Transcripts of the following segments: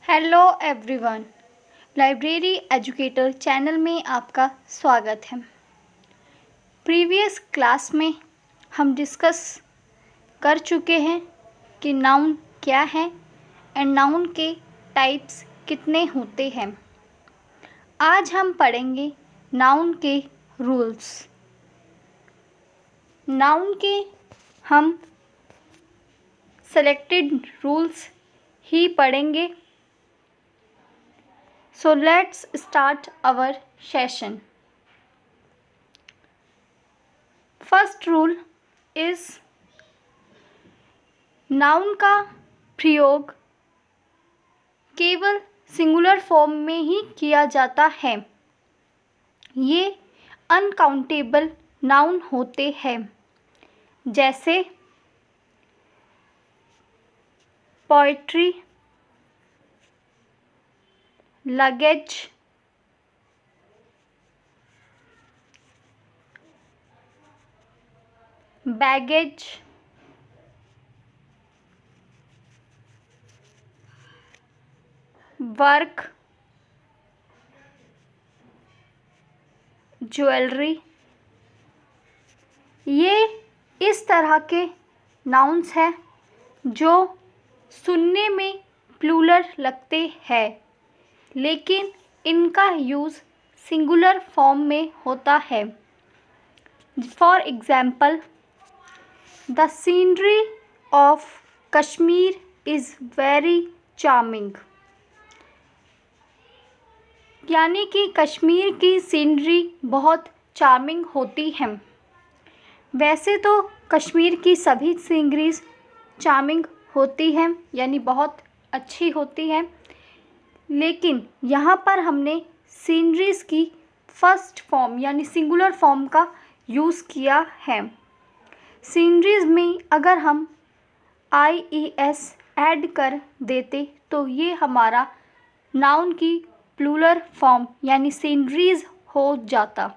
Hello everyone, library educator channel में आपका स्वागत है। प्रीवियस क्लास में हम डिस्कस कर चुके हैं कि नाउन क्या है एंड नाउन के टाइप्स कितने होते हैं। आज हम पढ़ेंगे नाउन के रूल्स। नाउन के हम सेलेक्टेड रूल्स ही पढ़ेंगे। So let's start our session. First rule is noun का प्रयोग केवल सिंगुलर फॉर्म में ही किया जाता है। ये अनकाउंटेबल नाउन होते हैं, जैसे poetry, luggage, baggage, work, jewellery. ये इस तरह के नाउन्स हैं जो सुनने में प्लूरल लगते हैं, लेकिन इनका यूज़ सिंगुलर फॉर्म में होता है। For example, the scenery of Kashmir is very charming, यानी कि कश्मीर की सीनरी बहुत चार्मिंग होती है। वैसे तो कश्मीर की सभी सीनरीज चार्मिंग होती हैं, यानी बहुत अच्छी होती हैं, लेकिन यहाँ पर हमने सीनरीज़ की फर्स्ट फॉर्म यानी सिंगुलर फॉर्म का यूज़ किया है। सीनरीज़ में अगर हम IES ऐड कर देते तो ये हमारा नाउन की प्लूरल फॉर्म यानी सीनरीज़ हो जाता।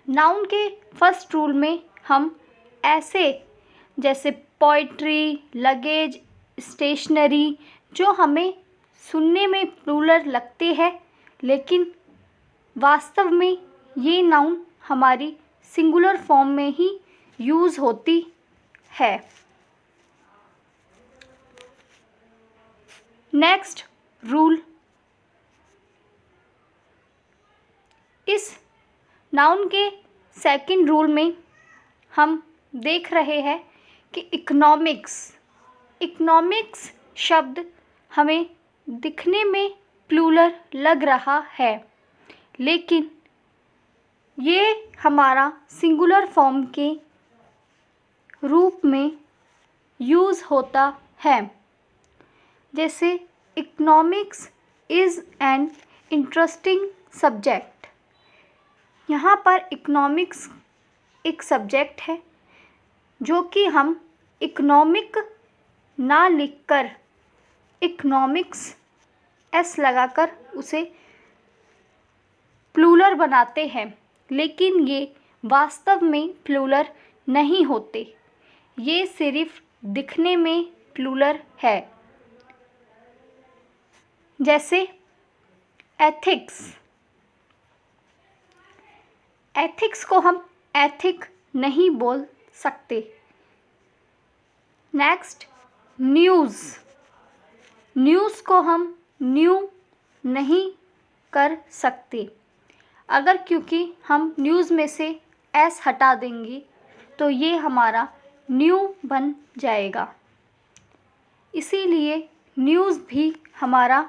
नाउन के फर्स्ट रूल में हम ऐसे जैसे पोएट्री, लगेज, स्टेशनरी जो हमें सुनने में प्लूरल लगते हैं, लेकिन वास्तव में ये नाउन हमारी सिंगुलर फॉर्म में ही यूज़ होती है। नेक्स्ट रूल, इस नाउन के सेकंड रूल में हम देख रहे हैं कि इकोनॉमिक्स शब्द हमें दिखने में प्लूरल लग रहा है, लेकिन ये हमारा सिंगुलर फॉर्म के रूप में यूज़ होता है। जैसे economics is an interesting subject. यहाँ पर इकोनॉमिक्स एक सब्जेक्ट है जो कि हम इकोनॉमिक ना लिखकर इकोनॉमिक्स एस लगाकर उसे प्लूरल बनाते हैं, लेकिन ये वास्तव में प्लूरल नहीं होते। ये सिर्फ दिखने में प्लूरल है। जैसे एथिक्स को हम एथिक नहीं बोल सकते। नेक्स्ट, न्यूज़ को हम न्यू नहीं कर सकते। अगर क्योंकि हम न्यूज़ में से एस हटा देंगे तो ये हमारा न्यू बन जाएगा। इसीलिए न्यूज़ भी हमारा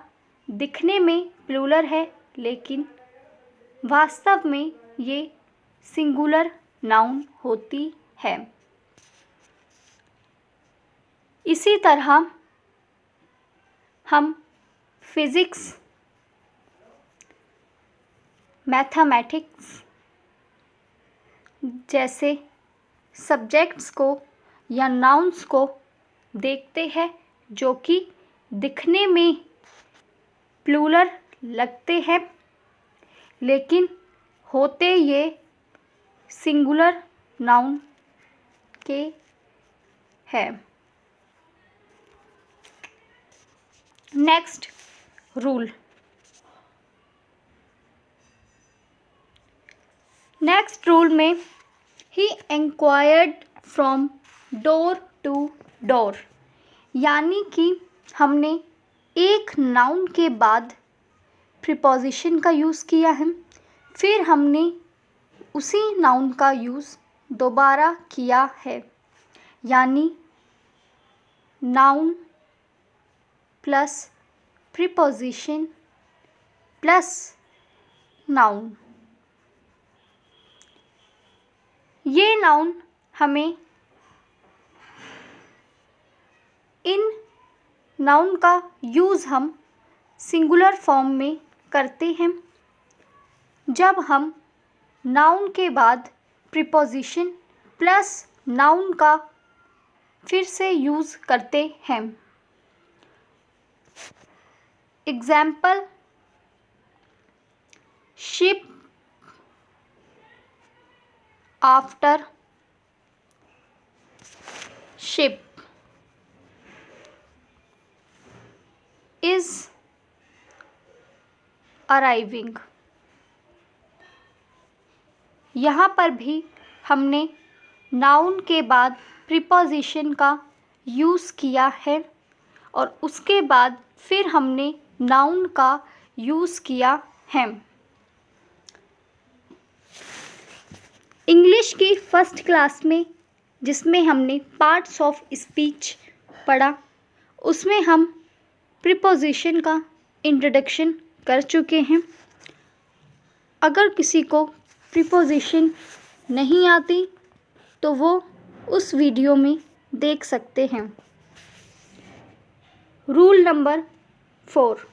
दिखने में प्लूरल है, लेकिन वास्तव में ये सिंगुलर नाउन होती है। इसी तरह हम फिज़िक्स, मैथमेटिक्स जैसे सब्जेक्ट्स को या नाउन्स को देखते हैं जो कि दिखने में प्लूरल लगते हैं, लेकिन होते ये सिंगुलर नाउन के हैं। Next rule. नेक्स्ट रूल में ही inquired from door to door, यानी कि हमने एक नाउन के बाद प्रीपोजिशन का यूज़ किया है, फिर हमने उसी नाउन का यूज़ दोबारा किया है, यानी noun plus preposition plus noun. ये नाउन हमें इन नाउन का यूज़ हम सिंगुलर फॉर्म में करते हैं जब हम नाउन के बाद प्रीपोजिशन प्लस नाउन का फिर से यूज़ करते हैं। Example, ship after ship, is arriving। यहाँ पर भी हमने नाउन के बाद प्रीपोजिशन का यूज़ किया है और उसके बाद फिर हमने नाउन का यूज़ किया है। इंग्लिश की फर्स्ट क्लास में जिसमें हमने पार्ट्स ऑफ स्पीच पढ़ा, उसमें हम प्रीपोजिशन का इंट्रोडक्शन कर चुके हैं। अगर किसी को प्रीपोजिशन नहीं आती तो वो उस वीडियो में देख सकते हैं। Rule number 4।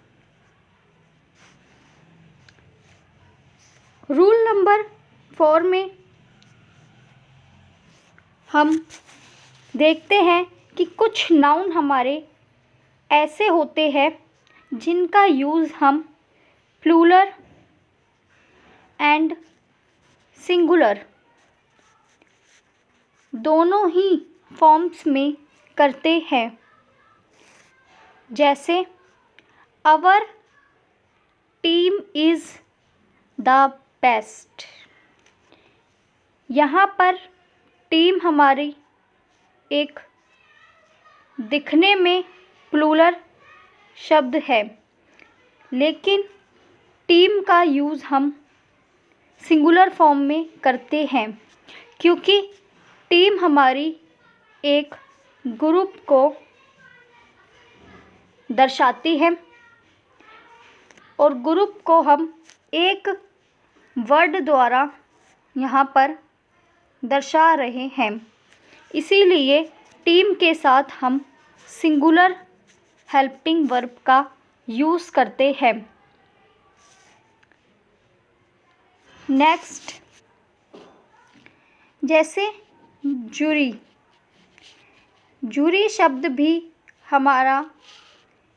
रूल नंबर 4 में हम देखते हैं कि कुछ नाउन हमारे ऐसे होते हैं जिनका यूज़ हम प्लूरल एंड सिंगुलर दोनों ही फॉर्म्स में करते हैं। जैसे our team is the best. यहाँ पर टीम हमारी एक दिखने में प्लूरल शब्द है, लेकिन टीम का यूज़ हम सिंगुलर फॉर्म में करते हैं क्योंकि टीम हमारी एक ग्रुप को दर्शाती है और ग्रुप को हम एक वर्ड द्वारा यहाँ पर दर्शा रहे हैं, इसीलिए टीम के साथ हम सिंगुलर हेल्पिंग वर्ब का यूज़ करते हैं। नेक्स्ट, जैसे जूरी। जूरी शब्द भी हमारा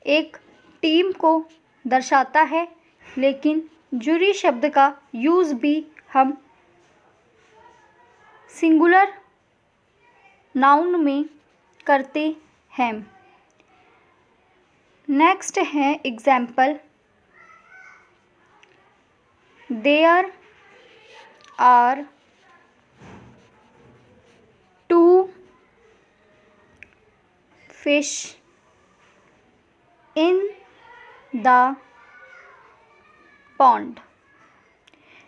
एक टीम को दर्शाता है, लेकिन जूरी शब्द का यूज़ भी हम सिंगुलर नाउन में करते हैं। नेक्स्ट है example, there are 2 fish in the pond.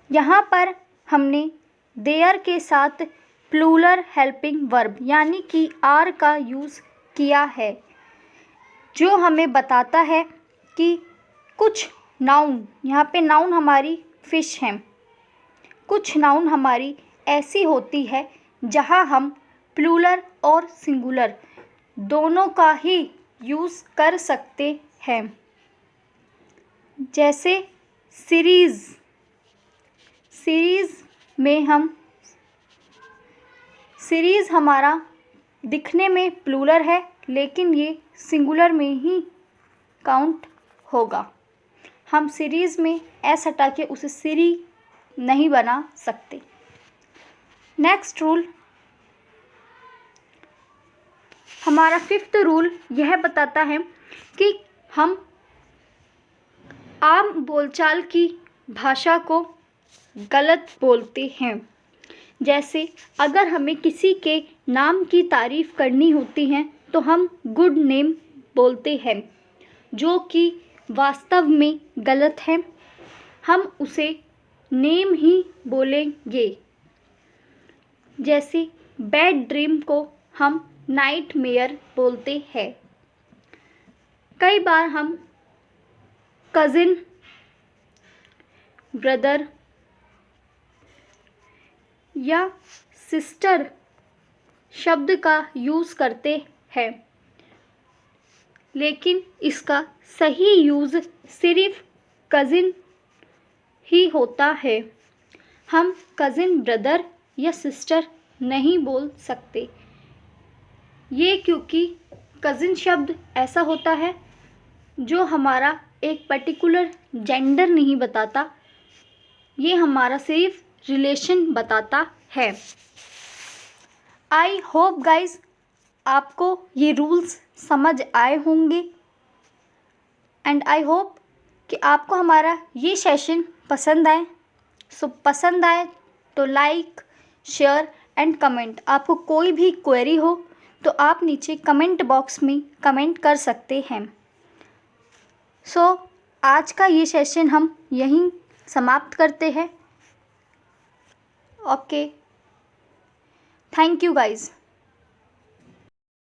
यहाँ पर हमने देयर के साथ प्लूरल हेल्पिंग वर्ब यानी कि आर का यूज़ किया है, जो हमें बताता है कि कुछ नाउन, यहाँ पे नाउन हमारी फ़िश हैं, कुछ नाउन हमारी ऐसी होती है जहाँ हम प्लूरल और सिंगुलर दोनों का ही यूज़ कर सकते हैं। जैसे सीरीज़। सीरीज़ में हम सीरीज़ हमारा दिखने में प्लूरल है, लेकिन ये सिंगुलर में ही काउंट होगा। हम सीरीज़ में एस हटा के उसे सीरी नहीं बना सकते। नेक्स्ट रूल, हमारा 5th रूल यह बताता है कि हम आम बोलचाल की भाषा को गलत बोलते हैं। जैसे अगर हमें किसी के नाम की तारीफ़ करनी होती है तो हम गुड नेम बोलते हैं, जो कि वास्तव में गलत है। हम उसे नेम ही बोलेंगे। जैसे बैड ड्रीम को हम नाइटमेयर बोलते हैं। कई बार हम कज़िन, ब्रदर या सिस्टर शब्द का यूज़ करते हैं, लेकिन इसका सही यूज़ सिर्फ कज़िन ही होता है। हम कज़िन, ब्रदर या सिस्टर नहीं बोल सकते। ये क्योंकि कज़िन शब्द ऐसा होता है जो हमारा एक पर्टिकुलर जेंडर नहीं बताता, ये हमारा सिर्फ रिलेशन बताता है। आई होप गाइज आपको ये रूल्स समझ आए होंगे एंड आई होप कि आपको हमारा ये सेशन पसंद आए। सो पसंद आए तो लाइक, शेयर एंड कमेंट। आपको कोई भी क्वेरी हो तो आप नीचे कमेंट बॉक्स में कमेंट कर सकते हैं। सो आज का ये सेशन हम यहीं समाप्त करते हैं। Okay, thank you guys.